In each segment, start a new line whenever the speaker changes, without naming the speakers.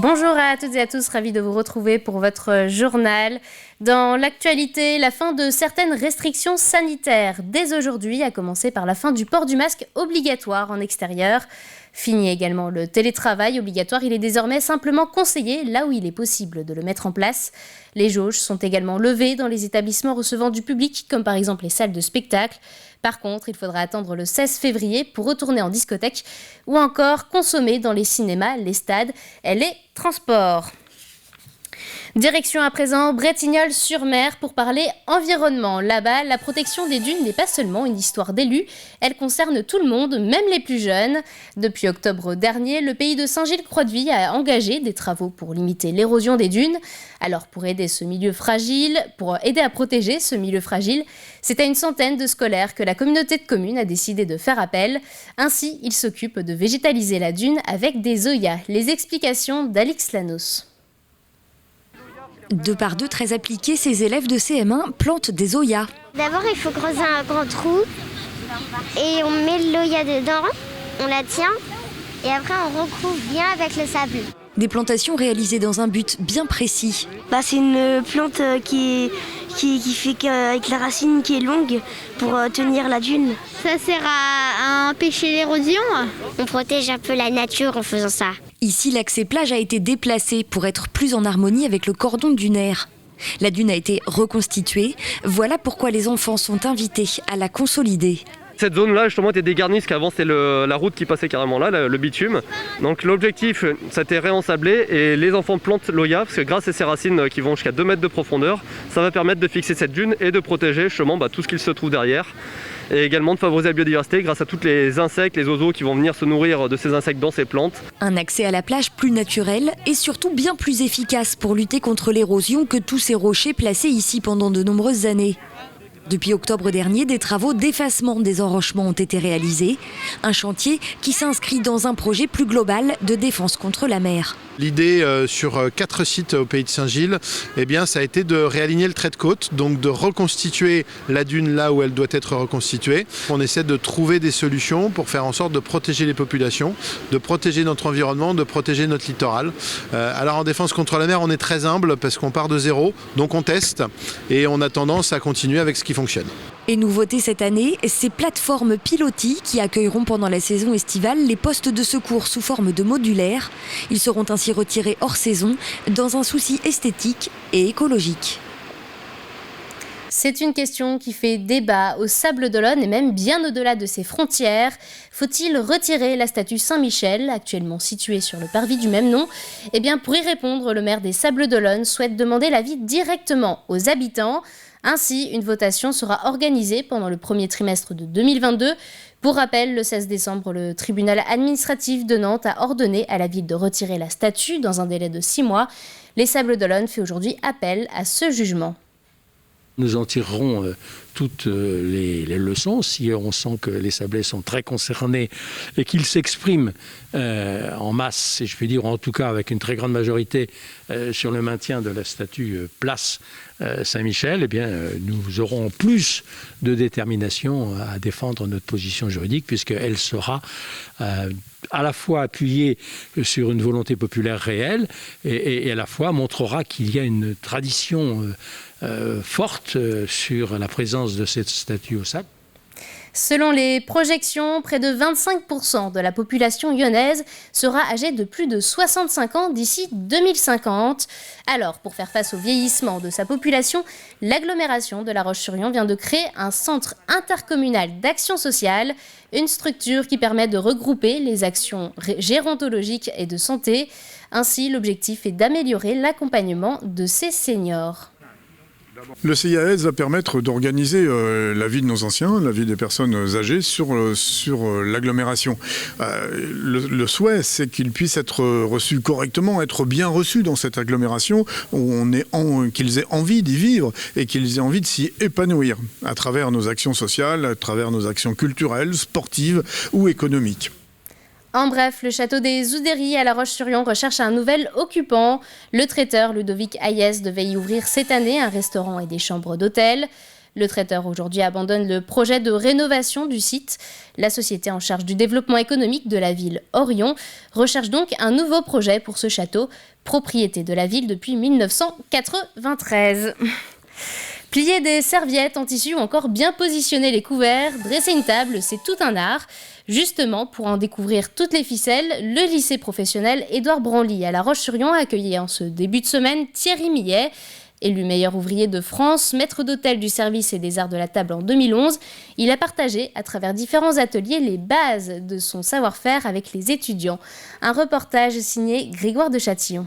Bonjour à toutes et à tous, ravi de vous retrouver pour votre journal. Dans l'actualité, la fin de certaines restrictions sanitaires dès aujourd'hui, à commencer par la fin du port du masque obligatoire en extérieur. Fini également le télétravail obligatoire, il est désormais simplement conseillé là où il est possible de le mettre en place. Les jauges sont également levées dans les établissements recevant du public, comme par exemple les salles de spectacle. Par contre, il faudra attendre le 16 février pour retourner en discothèque ou encore consommer dans les cinémas, les stades et les transports. Direction à présent Bretignolles-sur-Mer pour parler environnement. Là-bas, la protection des dunes n'est pas seulement une histoire d'élus, elle concerne tout le monde, même les plus jeunes. Depuis octobre dernier, le pays de Saint-Gilles-Croix-de-Vie a engagé des travaux pour limiter l'érosion des dunes. Alors pour aider à protéger ce milieu fragile, c'est à une centaine de scolaires que la communauté de communes a décidé de faire appel. Ainsi, ils s'occupent de végétaliser la dune avec des zoyas. Les explications d'Alix Lanos.
Deux par deux, très appliqués, ces élèves de CM1 plantent des zoyas.
D'abord, il faut creuser un grand trou et on met le loya dedans, on la tient et après on recouvre bien avec le sable.
Des plantations réalisées dans un but bien précis.
C'est une plante qui fait avec la racine qui est longue pour tenir la dune.
Ça sert à empêcher l'érosion. On protège un peu la nature en faisant ça.
Ici, l'accès plage a été déplacé pour être plus en harmonie avec le cordon dunaire. La dune a été reconstituée. Voilà pourquoi les enfants sont invités à la consolider.
Cette zone-là, justement, était dégarnie, parce qu'avant, c'était la route qui passait carrément là, le bitume. Donc l'objectif, c'était réensablé et les enfants plantent l'oya, parce que grâce à ces racines qui vont jusqu'à 2 mètres de profondeur, ça va permettre de fixer cette dune et de protéger justement tout ce qu'il se trouve derrière. Et également de favoriser la biodiversité grâce à tous les insectes, les oiseaux qui vont venir se nourrir de ces insectes dans ces plantes.
Un accès à la plage plus naturel et surtout bien plus efficace pour lutter contre l'érosion que tous ces rochers placés ici pendant de nombreuses années. Depuis octobre dernier, des travaux d'effacement des enrochements ont été réalisés. Un chantier qui s'inscrit dans un projet plus global de défense contre la mer.
L'idée sur 4 sites au pays de Saint-Gilles, ça a été de réaligner le trait de côte, donc de reconstituer la dune là où elle doit être reconstituée. On essaie de trouver des solutions pour faire en sorte de protéger les populations, de protéger notre environnement, de protéger notre littoral. Alors en défense contre la mer, on est très humble parce qu'on part de zéro, donc on teste et on a tendance à continuer avec ce qui fonctionne.
Et nouveauté cette année, ces plateformes pilotis qui accueilleront pendant la saison estivale les postes de secours sous forme de modulaires. Ils seront ainsi retirés hors saison dans un souci esthétique et écologique.
C'est une question qui fait débat au Sables-d'Olonne et même bien au-delà de ses frontières. Faut-il retirer la statue Saint-Michel, actuellement située sur le parvis du même nom ? Pour y répondre, le maire des Sables-d'Olonne souhaite demander l'avis directement aux habitants. Ainsi, une votation sera organisée pendant le premier trimestre de 2022. Pour rappel, le 16 décembre, le tribunal administratif de Nantes a ordonné à la ville de retirer la statue dans un délai de 6 mois. Les Sables-d'Olonne fait aujourd'hui appel à ce jugement.
Nous en tirerons toutes les leçons. Si on sent que les Sablés sont très concernés et qu'ils s'expriment en masse, si je puis dire, ou en tout cas avec une très grande majorité sur le maintien de la statue place Saint-Michel, nous aurons plus de détermination à défendre notre position juridique puisqu'elle sera à la fois appuyée sur une volonté populaire réelle et à la fois montrera qu'il y a une tradition forte sur la présence de cette statue au sable.
Selon les projections, près de 25% de la population lyonnaise sera âgée de plus de 65 ans d'ici 2050. Alors, pour faire face au vieillissement de sa population, l'agglomération de La Roche-sur-Yon vient de créer un centre intercommunal d'action sociale, une structure qui permet de regrouper les actions gérontologiques et de santé. Ainsi, l'objectif est d'améliorer l'accompagnement de ces seniors.
Le CIAS va permettre d'organiser la vie de nos anciens, la vie des personnes âgées sur l'agglomération. Le souhait, c'est qu'ils puissent être reçus correctement, être bien reçus dans cette agglomération, qu'ils aient envie d'y vivre et qu'ils aient envie de s'y épanouir à travers nos actions sociales, à travers nos actions culturelles, sportives ou économiques.
En bref, le château des Oudéries à La Roche-sur-Yon recherche un nouvel occupant. Le traiteur Ludovic Hayes devait y ouvrir cette année un restaurant et des chambres d'hôtel. Le traiteur aujourd'hui abandonne le projet de rénovation du site. La société en charge du développement économique de la ville, Orion, recherche donc un nouveau projet pour ce château, propriété de la ville depuis 1993. Plier des serviettes en tissu ou encore bien positionner les couverts, dresser une table, c'est tout un art. Justement, pour en découvrir toutes les ficelles, le lycée professionnel Édouard Branly à La Roche-sur-Yon a accueilli en ce début de semaine Thierry Millet. Élu meilleur ouvrier de France, maître d'hôtel du service et des arts de la table en 2011, il a partagé à travers différents ateliers les bases de son savoir-faire avec les étudiants. Un reportage signé Grégoire de Châtillon.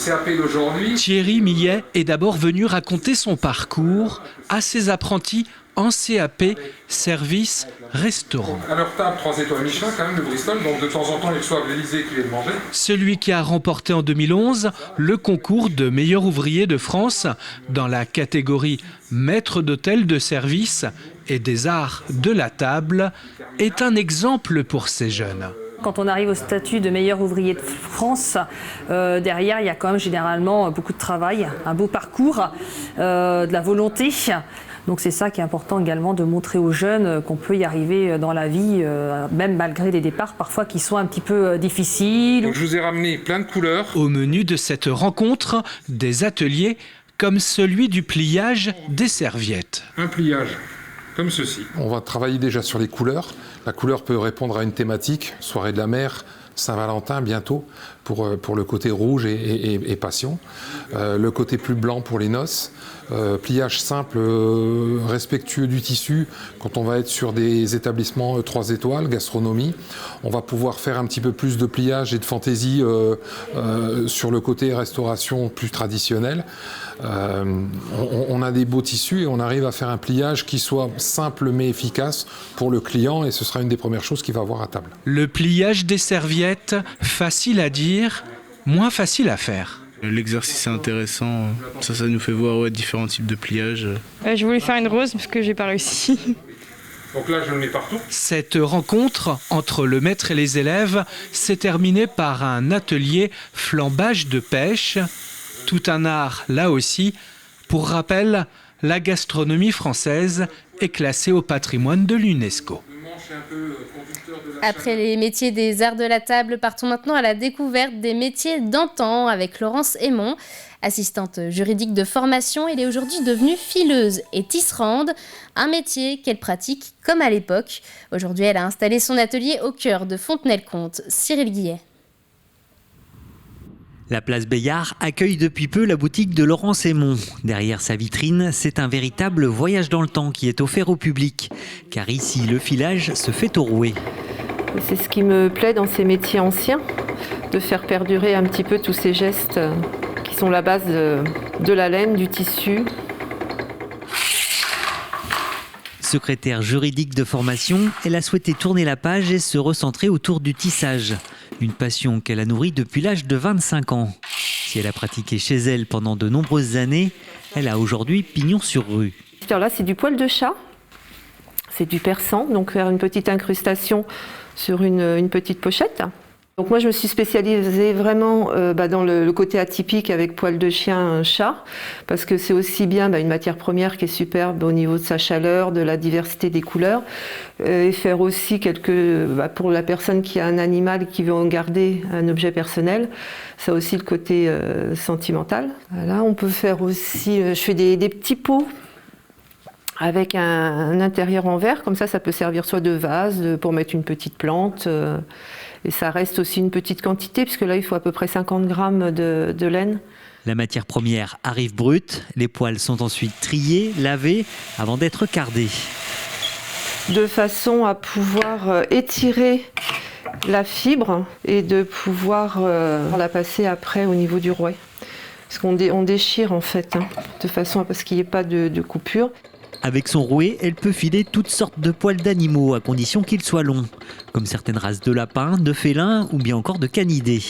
CAP d'aujourd'hui.
Thierry Millet est d'abord venu raconter son parcours à ses apprentis en CAP, service, restaurant.
À leur table, 3 étoiles Michelin, quand même, de Bristol, donc de temps en temps, ils reçoivent l'Élysée qui viennent manger.
Celui qui a remporté en 2011 le concours de meilleur ouvrier de France dans la catégorie maître d'hôtel de service et des arts de la table est un exemple pour ces jeunes.
Quand on arrive au statut de meilleur ouvrier de France, derrière, il y a quand même généralement beaucoup de travail, un beau parcours, de la volonté. Donc c'est ça qui est important également, de montrer aux jeunes qu'on peut y arriver dans la vie, même malgré des départs parfois qui sont un petit peu difficiles.
Donc je vous ai ramené plein de couleurs.
Au menu de cette rencontre, des ateliers comme celui du pliage des serviettes.
Un pliage, comme ceci.
On va travailler déjà sur les couleurs. La couleur peut répondre à une thématique, soirée de la mer, Saint-Valentin bientôt, pour le côté rouge et passion. Le côté plus blanc pour les noces. Pliage simple, respectueux du tissu. Quand on va être sur des établissements 3 étoiles, gastronomie, on va pouvoir faire un petit peu plus de pliage et de fantaisie sur le côté restauration plus traditionnel. On a des beaux tissus et on arrive à faire un pliage qui soit simple mais efficace pour le client, et ce sera une des premières choses qu'il va avoir à table.
Le pliage des serviettes, facile à dire, moins facile à faire.
L'exercice est intéressant, ça nous fait voir différents types de pliage.
Je voulais faire une rose parce que j'ai pas réussi.
Donc là je le mets partout.
Cette rencontre entre le maître et les élèves s'est terminée par un atelier flambage de pêche. Tout un art là aussi. Pour rappel, la gastronomie française est classée au patrimoine de l'UNESCO.
Après les métiers des arts de la table, partons maintenant à la découverte des métiers d'antan avec Laurence Aymon. Assistante juridique de formation, elle est aujourd'hui devenue fileuse et tisserande, un métier qu'elle pratique comme à l'époque. Aujourd'hui, elle a installé son atelier au cœur de Fontenay-le-Comte. Cyril Guillet.
La place Bayard accueille depuis peu la boutique de Laurence Aymon. Derrière sa vitrine, c'est un véritable voyage dans le temps qui est offert au public. Car ici, le filage se fait au rouet.
C'est ce qui me plaît dans ces métiers anciens, de faire perdurer un petit peu tous ces gestes qui sont la base de la laine, du tissu.
Secrétaire juridique de formation, elle a souhaité tourner la page et se recentrer autour du tissage. Une passion qu'elle a nourrie depuis l'âge de 25 ans. Si elle a pratiqué chez elle pendant de nombreuses années, elle a aujourd'hui pignon sur rue.
Là, c'est du poil de chat, c'est du persan, donc faire une petite incrustation sur une petite pochette. Donc moi je me suis spécialisée vraiment dans le côté atypique avec poil de chien, chat, parce que c'est aussi bien une matière première qui est superbe au niveau de sa chaleur, de la diversité des couleurs, et faire aussi pour la personne qui a un animal qui veut en garder un objet personnel, ça a aussi le côté sentimental. Voilà, on peut faire aussi, je fais des petits pots avec un intérieur en verre, comme ça peut servir soit de vase, pour mettre une petite plante, et ça reste aussi une petite quantité, puisque là il faut à peu près 50 grammes de laine.
La matière première arrive brute, les poils sont ensuite triés, lavés, avant d'être cardés.
De façon à pouvoir étirer la fibre et de pouvoir la passer après au niveau du rouet. Parce qu'on déchire en fait, de façon à ce qu'il n'y ait pas de coupure.
Avec son rouet, elle peut filer toutes sortes de poils d'animaux, à condition qu'ils soient longs, comme certaines races de lapins, de félins ou bien encore de canidés.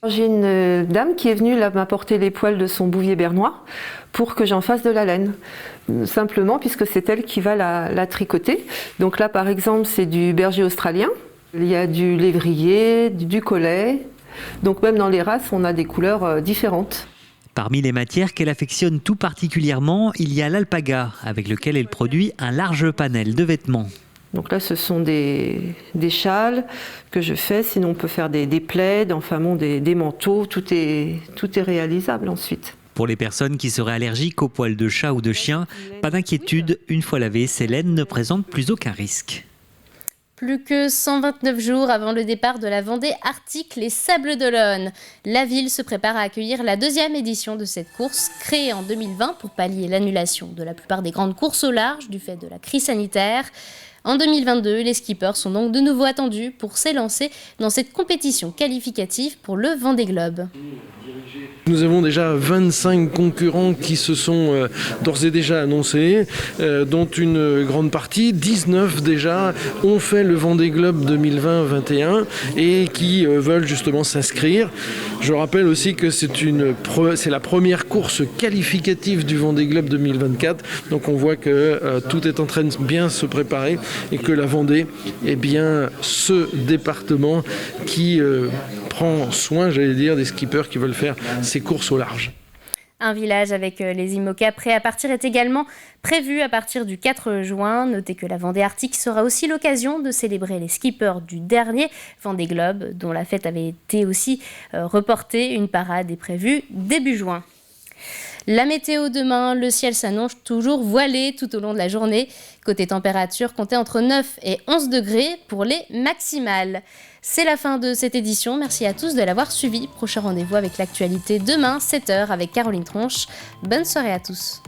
J'ai une dame qui est venue m'apporter les poils de son bouvier bernois pour que j'en fasse de la laine. Simplement puisque c'est elle qui va la tricoter. Donc là par exemple c'est du berger australien, il y a du lévrier, du collet. Donc même dans les races on a des couleurs différentes.
Parmi les matières qu'elle affectionne tout particulièrement, il y a l'alpaga, avec lequel elle produit un large panel de vêtements.
Donc là, ce sont des châles que je fais, sinon on peut faire des plaids, enfin bon, des manteaux, tout est réalisable ensuite.
Pour les personnes qui seraient allergiques aux poils de chat ou de chien, pas d'inquiétude, une fois lavée, ces laines ne présentent plus aucun risque.
Plus que 129 jours avant le départ de la Vendée Arctique, les Sables d'Olonne. La ville se prépare à accueillir la 2e édition de cette course, créée en 2020 pour pallier l'annulation de la plupart des grandes courses au large du fait de la crise sanitaire. En 2022, les skippers sont donc de nouveau attendus pour s'élancer dans cette compétition qualificative pour le Vendée Globe.
Nous avons déjà 25 concurrents qui se sont d'ores et déjà annoncés, dont une grande partie, 19 déjà, ont fait le Vendée Globe 2020-21 et qui veulent justement s'inscrire. Je rappelle aussi que c'est la première course qualificative du Vendée Globe 2024, donc on voit que tout est en train de bien se préparer et que la Vendée est bien ce département qui prend soin, j'allais dire, des skippers qui veulent faire ces courses au large.
Un village avec les IMOCA prêts à partir est également prévu à partir du 4 juin. Notez que la Vendée Arctique sera aussi l'occasion de célébrer les skippers du dernier Vendée Globe, dont la fête avait été aussi reportée. Une parade est prévue début juin. La météo demain, le ciel s'annonce toujours voilé tout au long de la journée. Côté température, comptez entre 9 et 11 degrés pour les maximales. C'est la fin de cette édition. Merci à tous de l'avoir suivi. Prochain rendez-vous avec l'actualité demain, 7h avec Caroline Tronche. Bonne soirée à tous.